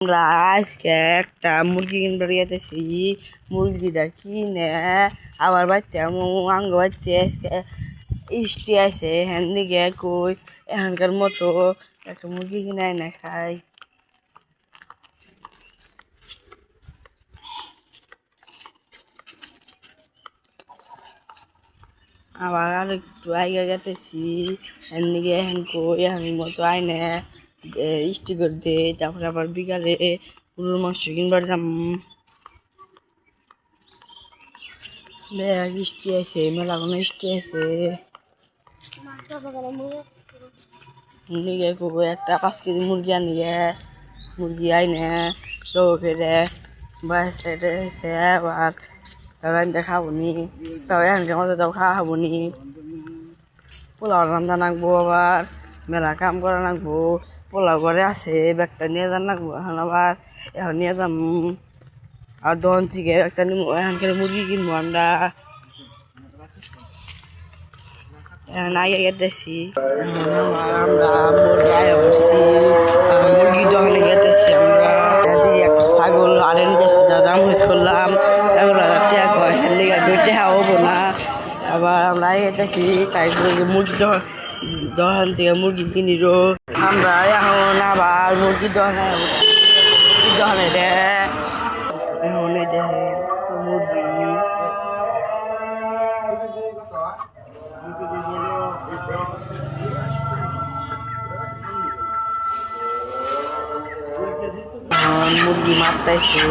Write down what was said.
আমরা আজকে একটা মুরগি কিনবার গেতেছি। মুরগিটা কিনে আবার বাচ্চা আঙ্গ বাচ্চা আজকে ইষ্টি আছে হ্যান দিকে কই এখানকার মতো একটা মুরগি কিনে না খাই। আবার আর একটু আগে গেতেছি হ্যান দিকে হ্যান কই এখন মতো আইনে ইষ্টি করে দে। তারপরে আবার বিকালে গরুর মাংস কিনবার যাম। ব্যাগ ইষ্টি আছে, মেলা কোনো ইষ্টি আছে। নিয়ে একটা 5 কেজি মুরগি আনিয়ে মুরগি আইনে চৌকেরে বাস এসে আবার রান্না খাবো নি। তাও এখানকার মতো তাও খাওয়াবো নি। পোলাও রান্না নাকবো, আবার মেলা কাম করা নাকবো। পোলাও ঘরে আছে, ব্যাগটা নিয়ে যান নাকবো। এখন নিয়ে যাম। আর দোকান থেকে একটা এখানকার মুরগি কিনবো আমরা। আগে গেতেছি আমরা মুরগি আয় করছি, মুরগি দোকানে গেতেছি আমরা। একটা ছাগল আরে নিতেছি, দাম হুইস করলাম 11,000 টাকা কয়, হ্যাঁ লিগা দুইটা হবো না। আবার আমরা আগে গেতেছি তাই মুরগি দোকান থেকে মুরগি কিনিরো আমরা। এখন আবার মুরগি দোকানে মুরগি দোকানে রে এখন দেখেন তো মুরগি মুরগি মারতেছে।